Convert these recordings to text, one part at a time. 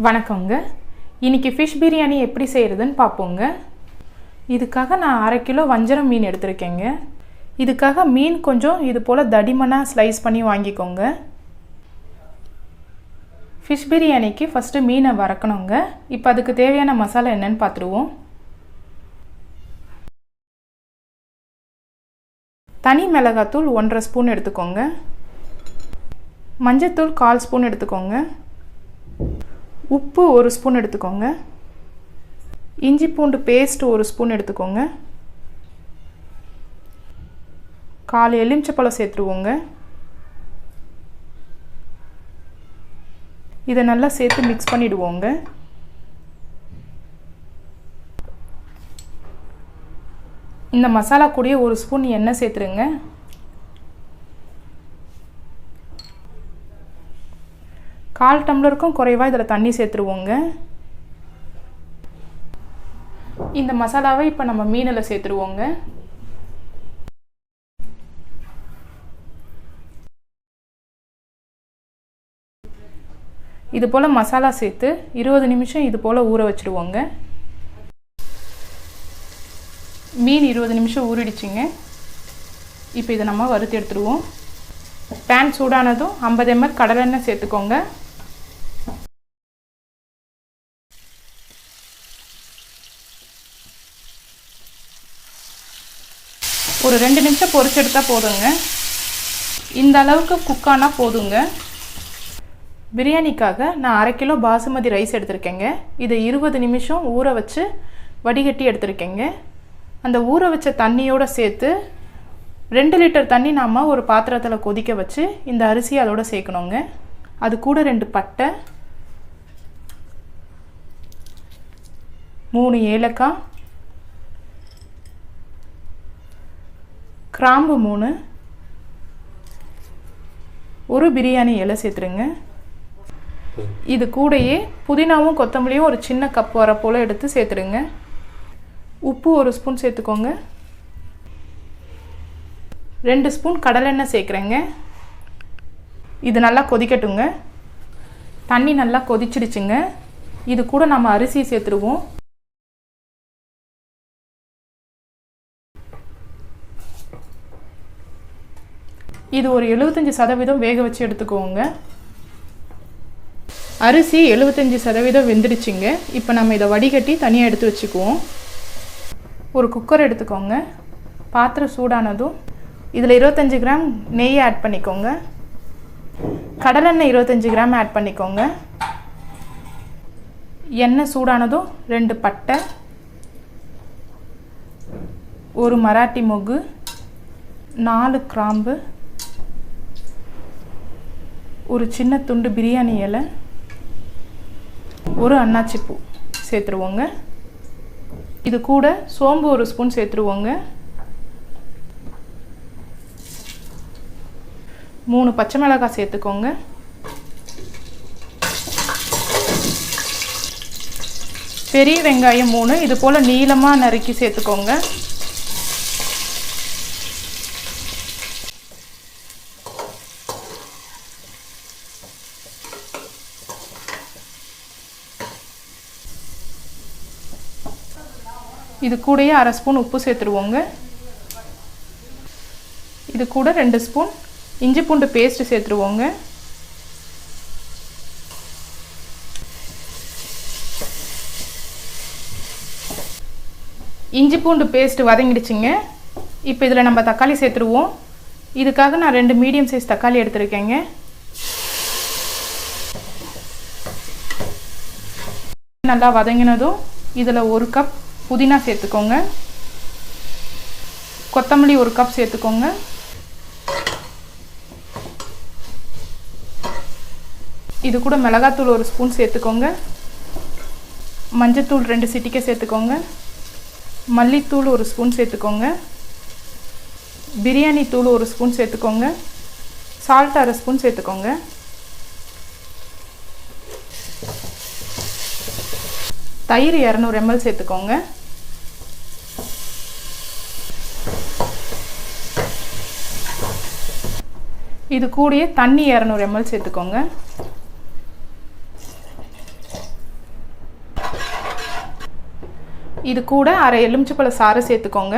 வணக்கங்க. இன்னைக்கு ஃபிஷ் பிரியாணி எப்படி செய்கிறதுன்னு பார்ப்போங்க. இதுக்காக நான் 1/2 கிலோ வஞ்சரம் மீன் எடுத்திருக்கேங்க. இதுக்காக மீன் கொஞ்சம் இது போல் தடிமனாக ஸ்லைஸ் பண்ணி வாங்கிக்கோங்க. ஃபிஷ் பிரியாணிக்கு ஃபஸ்ட்டு மீனை வறுக்கணுங்க. இப்போ அதுக்கு தேவையான மசாலா என்னன்னு பார்த்துருவோம். தனி மிளகாத்தூள் 1.5 ஸ்பூன் எடுத்துக்கோங்க. மஞ்சத்தூள் 1/4 ஸ்பூன் எடுத்துக்கோங்க. உப்பு 1 ஸ்பூன் எடுத்துக்கோங்க. இஞ்சி பூண்டு பேஸ்ட் 1 ஸ்பூன் எடுத்துக்கோங்க. 1/4 எலுமிச்சப்பழம் சேர்த்துருவோங்க. இதை நல்லா சேர்த்து மிக்ஸ் பண்ணிவிடுவோங்க. இந்த மசாலா கூடயே 1 ஸ்பூன் எண்ணெய் சேர்த்துருங்க. கால் டம்ளருக்கும் குறைவாக இதில் தண்ணி சேர்த்துருவோங்க. இந்த மசாலாவை இப்போ நம்ம மீனில் சேர்த்துருவோங்க. இது போல் மசாலா சேர்த்து 20 நிமிஷம் இது போல் ஊற வச்சுருவோங்க. மீன் 20 நிமிஷம் ஊறிடுச்சிங்க. இப்போ இதை நம்ம வறுத்து எடுத்துருவோம். பேன் சூடானதும் 50 ml கடலெண்ணெய் சேர்த்துக்கோங்க. ஒரு 2 நிமிஷம் பொரிச்சு எடுத்தால் போதுங்க. இந்த அளவுக்கு குக்கானா போதுங்க. பிரியாணிக்காக நான் 1/2 கிலோ பாசுமதி ரைஸ் எடுத்திருக்கேங்க. இதை 20 நிமிஷம் ஊற வச்சு வடிகட்டி எடுத்திருக்கேங்க. அந்த ஊற வச்ச தண்ணியோடு சேர்த்து 2 லிட்டர் தண்ணி நாம் ஒரு பாத்திரத்தில் கொதிக்க வச்சு இந்த அரிசி அதோடு சேர்க்கணுங்க. அது கூட 2 பட்டை, 3 ஏலக்காய், கிராம்பு 3, ஒரு பிரியாணி இலை சேர்த்துருங்க. இது கூடயே புதினாவும் கொத்தமல்லியும் ஒரு சின்ன கப் வர போல் எடுத்து சேர்த்துருங்க. உப்பு 1 ஸ்பூன் சேர்த்துக்கோங்க. 2 ஸ்பூன் கடலெண்ணெய் சேர்க்குறேங்க. இது நல்லா கொதிக்கட்டுங்க. தண்ணி நல்லா கொதிச்சிடுச்சுங்க. இது கூட நம்ம அரிசி சேர்த்துருவோம். இது ஒரு 75% வேக வச்சு எடுத்துக்கோங்க. அரிசி 75% வெந்துடுச்சுங்க. இப்போ நம்ம இதை வடிகட்டி தனியாக எடுத்து வச்சுக்குவோம். ஒரு குக்கர் எடுத்துக்கோங்க. பாத்திரம் சூடானதும் இதில் 25 கிராம் நெய் ஆட் பண்ணிக்கோங்க. கடலெண்ணெய் 25 கிராம் ஆட் பண்ணிக்கோங்க. எண்ணெய் சூடானதும் 2 பட்டை, ஒரு மராட்டி மொகு, 4 கிராம்பு, ஒரு சின்ன துண்டு பிரியாணி இலை, ஒரு அன்னாச்சி பூ சேர்த்துருவோங்க. இது கூட சோம்பு 1 ஸ்பூன் சேர்த்துருவோங்க. 3 பச்சை மிளகாய் சேர்த்துக்கோங்க. பெரிய வெங்காயம் 3 இது போல் நீளமாக நறுக்கி சேர்த்துக்கோங்க. இது கூடயே 1/2 ஸ்பூன் உப்பு சேர்த்துருவோங்க. இது கூட 2 ஸ்பூன் இஞ்சி பூண்டு பேஸ்ட்டு சேர்த்துருவோங்க. இஞ்சி பூண்டு பேஸ்ட்டு வதங்கிடுச்சுங்க. இப்போ இதில் நம்ம தக்காளி சேர்த்துருவோம். இதுக்காக நான் 2 மீடியம் சைஸ் தக்காளி எடுத்துருக்கேங்க. நல்லா வதங்கினதும் இதில் 1 கப் புதினா சேர்த்துக்கோங்க. கொத்தமல்லி 1 கப் சேர்த்துக்கோங்க. இது கூட மிளகாத்தூள் 1 ஸ்பூன் சேர்த்துக்கோங்க. மஞ்சத்தூள் 2 சிட்டிக்கை சேர்த்துக்கோங்க. மல்லித்தூள் 1 ஸ்பூன் சேர்த்துக்கோங்க. பிரியாணி தூள் 1 ஸ்பூன் சேர்த்துக்கோங்க. சால்ட் 1/2 ஸ்பூன் சேர்த்துக்கோங்க. தயிர் 200 ml சேர்த்துக்கோங்க. இது கூடயே தண்ணி 200 ml சேர்த்துக்கோங்க. இது கூட அரை எலுமிச்சைப்பழ சாறு சேர்த்துக்கோங்க.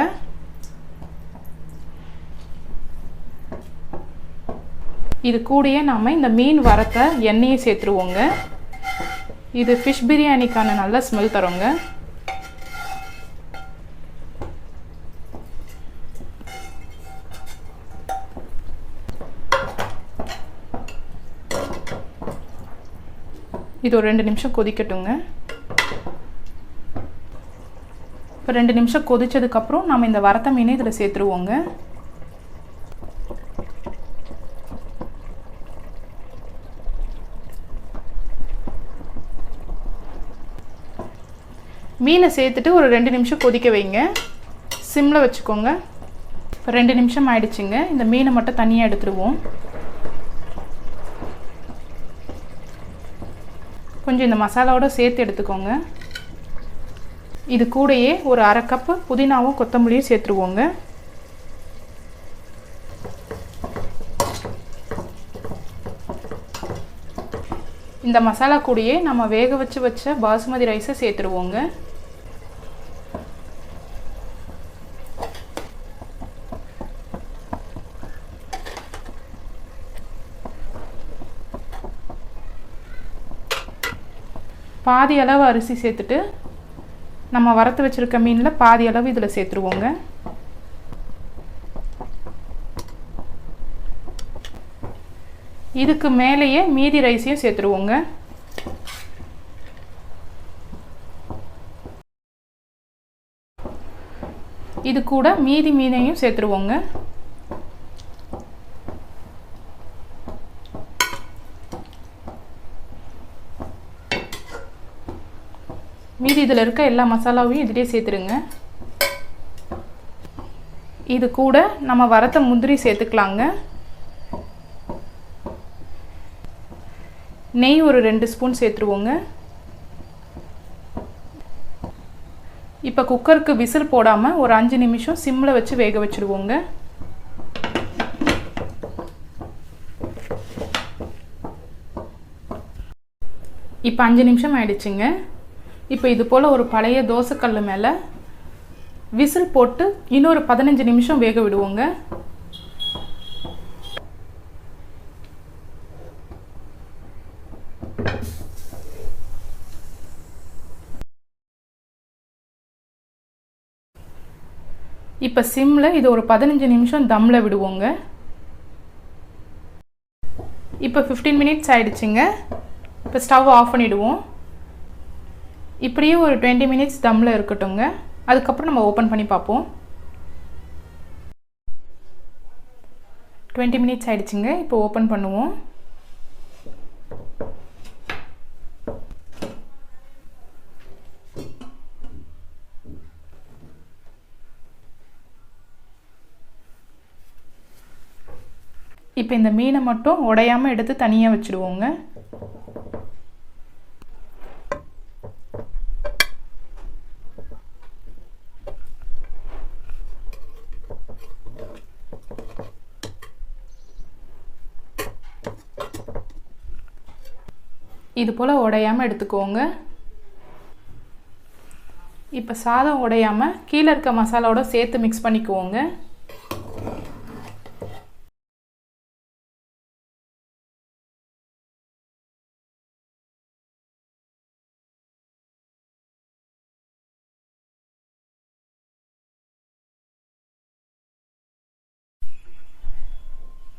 இது கூடயே நாம இந்த மீன் வறுத்த எண்ணெயை சேர்த்துருவோங்க. இது ஃபிஷ் பிரியாணிக்கான நல்ல ஸ்மெல் தருங்க. இது ஒரு 2 நிமிஷம் கொதிக்கட்டுங்க. இப்போ 2 நிமிஷம் கொதிச்சதுக்கப்புறம் நம்ம இந்த வறுத்த மீனை இதில் சேர்த்துருவோங்க. மீனை சேர்த்துட்டு ஒரு 2 நிமிஷம் கொதிக்க வைங்க. சிம்மில் வச்சுக்கோங்க. இப்போ 2 நிமிஷம் ஆயிடுச்சுங்க. இந்த மீனை மட்டும் தனியாக எடுத்துருவோம். கொஞ்சம் இந்த மசாலாவோட சேர்த்து எடுத்துக்கோங்க. இது கூடயே ஒரு அரை கப்பு புதினாவும் கொத்தமல்லியும் சேர்த்துருவோங்க. இந்த மசாலா கூடயே நம்ம வேக வச்ச பாசுமதி ரைஸை சேர்த்துருவோங்க. பாதி அளவு அரிசி சேர்த்துட்டு நம்ம வறுத்து வச்சுருக்க மீனில் பாதி அளவு இதில் சேர்த்துருவோங்க. இதுக்கு மேலேயே மீதி ரைஸையும் சேர்த்துருவோங்க. இது கூட மீதி மீனையும் சேர்த்துருவோங்க. மீதி இதில் இருக்க எல்லா மசாலாவையும் இதிலே சேர்த்துருங்க. இது கூட நம்ம வறுத்த முந்திரி சேர்த்துக்கலாங்க. நெய் ஒரு 2 ஸ்பூன் சேர்த்துருவோங்க. இப்போ குக்கருக்கு விசில் போடாமல் ஒரு 5 நிமிஷம் சிம்மில் வச்சு வேக வச்சுடுவோங்க. இப்போ 5 நிமிஷம் ஆயிடுச்சுங்க. இப்போ இது போல் ஒரு பழைய தோசைக்கல் மேலே விசில் போட்டு இன்னொரு 15 நிமிஷம் வேக விடுவோங்க. இப்போ சிம்மில் இது ஒரு 15 நிமிஷம் தம்மில் விடுவோங்க. இப்போ 15 மினிட்ஸ் ஆயிடுச்சுங்க. இப்போ ஸ்டவ் ஆஃப் பண்ணிவிடுவோம். இப்படியே ஒரு 20 மினிட்ஸ் தம்மில் இருக்கட்டுங்க. அதுக்கப்புறம் நம்ம ஓப்பன் பண்ணி பார்ப்போம். 20 மினிட்ஸ் ஆயிடுச்சுங்க. இப்போ ஓப்பன் பண்ணுவோம். இப்போ இந்த மீனை மட்டும் உடையாமல் எடுத்து தனியாக வச்சுடுவோங்க. இது போல் உடையாமல் எடுத்துக்கோங்க. இப்போ சாதம் உடையாமல் கீழே இருக்க மசாலாவோட சேர்த்து மிக்ஸ் பண்ணிக்குவோங்க.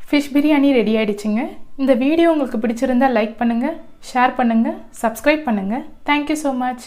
ஃபிஷ் பிரியாணி ரெடி ஆகிடுச்சுங்க. இந்த வீடியோ உங்களுக்கு பிடிச்சிருந்தால் லைக் பண்ணுங்கள், ஷேர் பண்ணுங்கள், சப்ஸ்கிரைப் பண்ணுங்கள். Thank you so much.